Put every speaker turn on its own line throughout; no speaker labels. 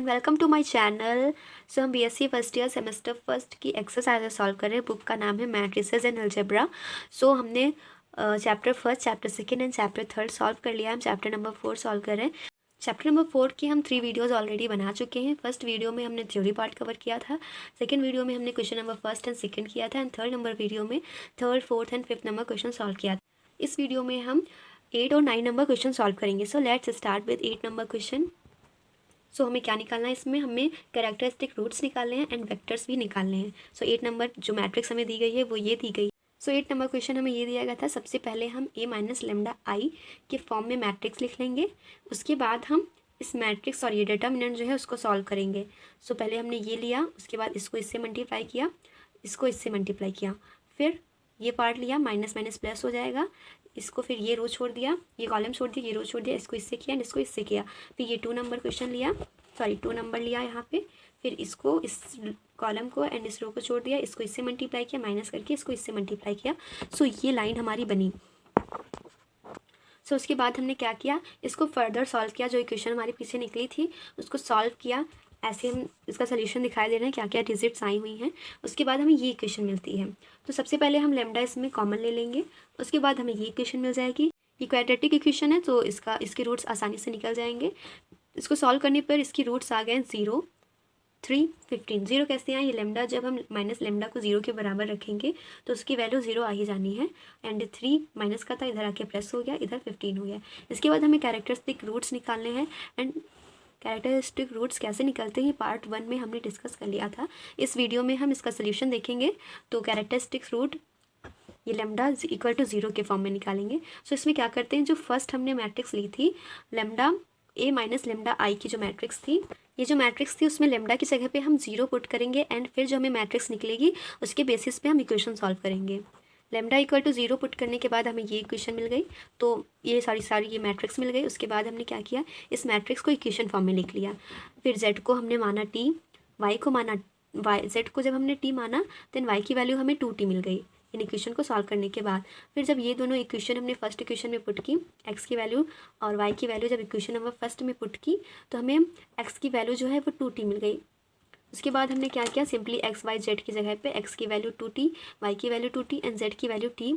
Welcome to my channel. So हम BSc first year semester first की exercise solve कर रहे हैं। बुक का नाम है मैट्रिसेस एंड अलजेब्रा। सो हमने chapter first, chapter second and chapter third solve कर लिया। हम चैप्टर नंबर 4 सॉल्व कर रहे हैं। चैप्टर नंबर 4 की हम 3 वीडियोज़ ऑलरेडी बना चुके हैं। फर्स्ट वीडियो में हमने थ्योरी पार्ट कवर किया था, सेकेंड वीडियो में हमने question number first and second किया था, एंड थर्ड नंबर वीडियो में third, fourth and fifth number question solve किया था। इस वीडियो में हम 8 और 9 नंबर क्वेश्चन सॉल्व करेंगे। So let's start with 8 number question. So हमें क्या निकालना है, इसमें हमें कैरेक्टरिस्टिक रूट्स निकालने हैं एंड वेक्टर्स भी निकालने हैं। सो 8 नंबर जो मैट्रिक्स हमें दी गई है वो ये दी गई। सो 8 नंबर क्वेश्चन हमें ये दिया गया था। सबसे पहले हम a माइनस लेमडा आई के फॉर्म में मैट्रिक्स लिख लेंगे। उसके बाद हम इस मैट्रिक्स और ये डिटर्मिनेंट जो है उसको सॉल्व करेंगे। सो पहले हमने ये लिया, उसके बाद इसको इससे मल्टीप्लाई किया, इसको इससे मल्टीप्लाई किया, फिर ये पार्ट लिया, माइनस माइनस प्लस हो जाएगा, इसको फिर ये रो छोड़ दिया, ये कॉलम छोड़ दिया, ये रो छोड़ दिया, इसको इससे किया एंड इसको इससे किया। फिर ये 2 नंबर क्वेश्चन लिया, 2 नंबर लिया यहाँ पे, फिर इसको इस कॉलम को एंड इस रो को छोड़ दिया, इसको इससे मल्टीप्लाई किया, माइनस करके इसको इससे मल्टीप्लाई किया। सो ये लाइन हमारी बनी। सो उसके बाद हमने क्या किया, इसको फर्दर सॉल्व किया। जो इक्वेशन हमारे पीछे निकली थी उसको सॉल्व किया। ऐसे हम इसका सोल्यूशन दिखाई दे रहे हैं, क्या क्या डिजिट्स आई हुई हैं। उसके बाद हमें ये इक्वेशन मिलती है। तो सबसे पहले हम लेमडा इसमें कॉमन ले लेंगे। उसके बाद हमें ये इक्वेशन मिल जाएगी। ये क्वाड्रेटिक इक्वेशन है तो इसके रूट्स आसानी से निकल जाएंगे। इसको सॉल्व करने पर इसकी रूट्स आ गए 0, 3, 15। 0 कैसे आए, ये लेमडा जब हम माइनस लेमडा को 0 के बराबर रखेंगे तो उसकी वैल्यू 0 आ ही जानी है। एंड 3 माइनस का था, इधर आके प्लस हो गया, इधर 15 हो गया। इसके बाद हमें कैरेक्टरिस्टिक रूट्स निकालने हैं। एंड कैरेक्टरिस्टिक रूट्स कैसे निकलते हैं पार्ट 1 में हमने डिस्कस कर लिया था। इस वीडियो में हम इसका सोल्यूशन देखेंगे। तो कैरेक्टरिस्टिक रूट ये लेमडा इक्वल टू 0 के फॉर्म में निकालेंगे। सो इसमें क्या करते हैं, जो फर्स्ट हमने मैट्रिक्स ली थी lambda a minus lambda I की जो मैट्रिक्स थी, ये जो मैट्रिक्स थी उसमें लेमडा की जगह पे हम 0 पुट करेंगे एंड फिर जो हमें मैट्रिक्स निकलेगी उसके बेसिस पे हम इक्वेशन सॉल्व करेंगे। लेमडा इक्वल टू 0 पुट करने के बाद हमें ये इक्वेशन मिल गई। तो ये सारी ये मैट्रिक्स मिल गई। उसके बाद हमने क्या किया, इस मैट्रिक्स को इक्वेशन फॉर्म में लिख लिया। फिर z को हमने माना t, y को माना z को जब हमने t माना देन y की वैल्यू हमें 2t मिल गई इन इक्वेशन को सॉल्व करने के बाद। फिर जब ये दोनों इक्वेशन हमने फर्स्ट इक्वेशन में पुट की, x की वैल्यू और y की वैल्यू जब इक्वेशन नंबर फर्स्ट में पुट की तो हमें x की वैल्यू जो है वो 2t मिल गई। उसके बाद हमने क्या किया, सिंपली x y z की जगह पे x की वैल्यू 2t, y की वैल्यू 2t एंड z की वैल्यू t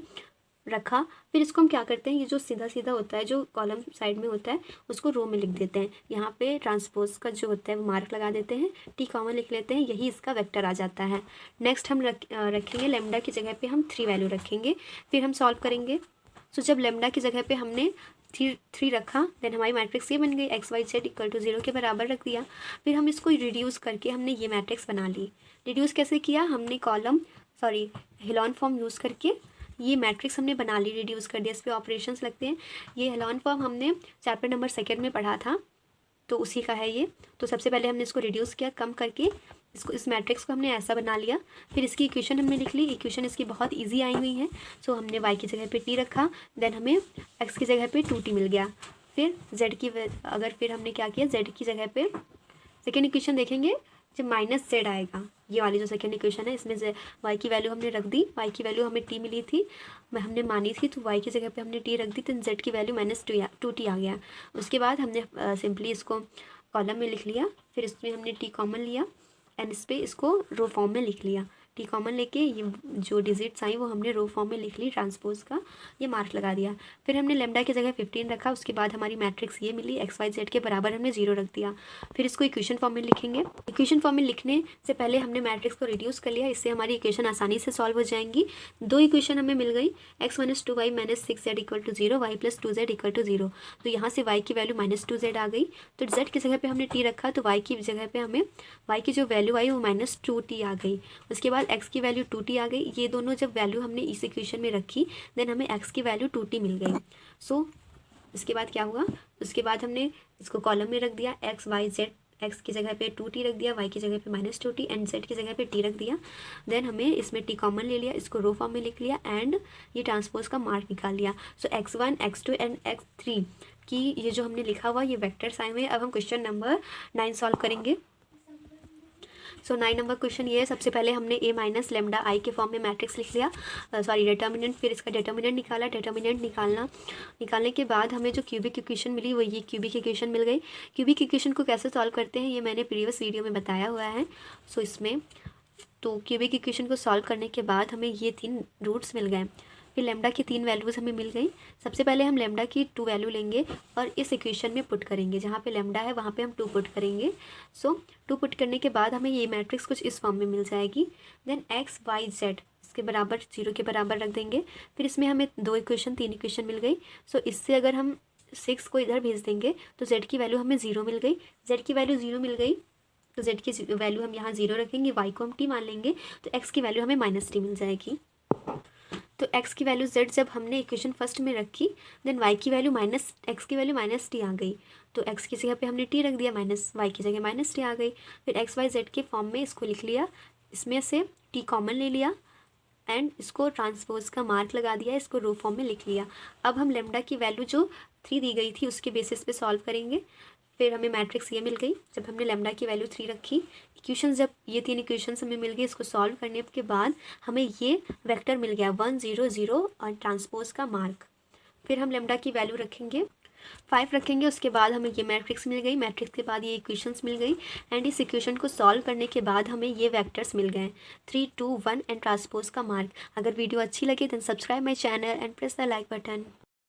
रखा। फिर इसको हम क्या करते हैं, ये जो सीधा सीधा होता है जो कॉलम साइड में होता है उसको रो में लिख देते हैं। यहाँ पे ट्रांसपोज का जो होता है वो मार्क लगा देते हैं, टी कॉमन लिख लेते हैं, यही इसका वेक्टर आ जाता है। नेक्स्ट हम रखेंगे लेमडा की जगह पे हम 3 वैल्यू रखेंगे। फिर हम सॉल्व करेंगे। सो जब लेमडा की जगह पे हमने 3 रखा देन हमारी मैट्रिक्स ये बन गई, X Y Z equal to 0 के बराबर रख दिया। फिर हम इसको रिड्यूस करके हमने ये मैट्रिक्स बना ली। रिड्यूस कैसे किया, हमने हेलॉन फॉर्म यूज़ करके ये मैट्रिक्स हमने बना ली, रिड्यूस कर दिया। इस पर ऑपरेशंस लगते हैं। ये हेलॉन फॉर्म हमने चैप्टर नंबर 2 में पढ़ा था तो उसी का है ये। तो सबसे पहले हमने इसको रिड्यूस किया, कम करके इस मैट्रिक्स को हमने ऐसा बना लिया। फिर इसकी इक्वेशन हमने लिख ली। इक्वेशन इसकी बहुत इजी आई हुई है। सो हमने y की जगह पे t रखा, देन हमें x की जगह पे 2t मिल गया। फिर z की फिर हमने क्या किया, z की जगह पे सेकेंड इक्वेशन देखेंगे जब माइनस z आएगा, ये वाली जो सेकेंड इक्वेशन है इसमें y की वैल्यू हमने रख दी। y की वैल्यू हमें t मिली थी, हमने मानी थी, तो y की जगह पे हमने t रख दी, तो z की वैल्यू -2t आ गया। उसके बाद हमने सिंपली इसको कॉलम में लिख लिया। फिर इसमें हमने t कॉमन लिया एंड इस पर इसको रो फॉर्म में लिख लिया। टी कॉमन लेके ये जो डिजिट्स आई वो हमने रो फॉर्म में लिख ली, ट्रांसपोज का ये मार्क लगा दिया। फिर हमने लेमडा की जगह 15 रखा। उसके बाद हमारी मैट्रिक्स ये मिली, एक्स वाई जेड के बराबर हमने 0 रख दिया। फिर इसको इक्वेशन फॉर्म में लिखेंगे। इक्वेशन फॉर्म में लिखने से पहले हमने मैट्रिक्स को रिड्यूस कर लिया, इससे हमारी इक्वेशन आसानी से सॉल्व हो जाएंगी। 2 इक्वेशन हमें मिल गई, x - 2y - 6z equal to 0, y + 2z equal to 0। तो यहाँ से y की वैल्यू -2z आ गई। तो z की जगह पे हमने t रखा, तो y की जगह पे हमें y की जो वैल्यू आई वो -2t आ गई। उसके बाद x की वैल्यू 2t आ गई। ये दोनों जब वैल्यू हमने इस इक्वेशन में रखी देन हमें x की वैल्यू 2t मिल गई। सो इसके बाद क्या हुआ, उसके बाद हमने इसको कॉलम में रख दिया, x y z, x की जगह पे 2t रख दिया, y की जगह पे -2t एंड z की जगह पे t रख दिया। देन हमें इसमें t कॉमन ले लिया, इसको रो फॉर्म में लिख लिया एंड ये ट्रांसपोज का मार्क निकाल लिया। सो x1 x2 एंड x3 की ये जो हमने लिखा हुआ ये वेक्टर्स आए हुए हैं। अब हम क्वेश्चन नंबर 9 सॉल्व करेंगे। सो 9 नंबर क्वेश्चन ये है, सबसे पहले हमने a माइनस लेमडा आई के फॉर्म में मैट्रिक्स लिख लिया, सॉरी डिटर्मिनेंट, फिर इसका डिटर्मिनेंट निकाला। डिटर्मिनेंट निकालने के बाद हमें जो क्यूबिक इक्वेशन मिली वो ये क्यूबिक इक्वेशन मिल गई। क्यूबिक इक्वेशन को कैसे सॉल्व करते हैं ये मैंने प्रीवियस वीडियो में बताया हुआ है। सो इसमें तो क्यूबिक इक्वेशन को सॉल्व करने के बाद हमें ये 3 रूट्स मिल गए। फिर लेमडा की 3 वैल्यूज़ हमें मिल गई। सबसे पहले हम लेमडा की 2 वैल्यू लेंगे और इस इक्वेशन में पुट करेंगे, जहाँ पे लेमडा है वहाँ पे हम 2 पुट करेंगे। सो 2 पुट करने के बाद हमें ये मैट्रिक्स कुछ इस फॉर्म में मिल जाएगी। देन एक्स वाई जेड इसके बराबर 0 के बराबर रख देंगे। फिर इसमें हमें 2 इक्वेशन 3 इक्वेशन मिल गई। सो इससे अगर हम 6 को इधर भेज देंगे तो जेड की वैल्यू हमें 0 मिल गई। जेड की वैल्यू 0 मिल गई तो जेड की वैल्यू हम यहाँ 0 रखेंगे, वाई को हम टी मान लेंगे, तो एक्स की वैल्यू हमें -t मिल जाएगी। तो x की वैल्यू z जब हमने इक्वेशन फर्स्ट में रखी, देन y की वैल्यू x की वैल्यू -t आ गई। तो x की जगह पे हमने t रख दिया, y की जगह -t आ गई। फिर x y z के फॉर्म में इसको लिख लिया, इसमें से t कॉमन ले लिया एंड इसको ट्रांसपोज का मार्क लगा दिया, इसको रो फॉर्म में लिख लिया। अब हम लेमडा की वैल्यू जो 3 दी गई थी उसके बेसिस पे सॉल्व करेंगे। फिर हमें मैट्रिक्स ये मिल गई जब हमने लेमडा की वैल्यू 3 रखी। इक्वेशन जब ये 3 इक्वेशंस हमें मिल गई, इसको सॉल्व करने के बाद हमें ये वेक्टर मिल गया 1 0 0 और ट्रांसपोज का मार्क। फिर हम लेमडा की वैल्यू रखेंगे 5 रखेंगे, उसके बाद हमें ये मैट्रिक्स मिल गई। मैट्रिक्स के बाद ये इक्वेशंस मिल गई एंड इस इक्वेशन को सॉल्व करने के बाद हमें ये वेक्टर्स मिल गए 3 2 1 एंड ट्रांसपोज का मार्क। अगर वीडियो अच्छी लगे then subscribe my channel and press the like button.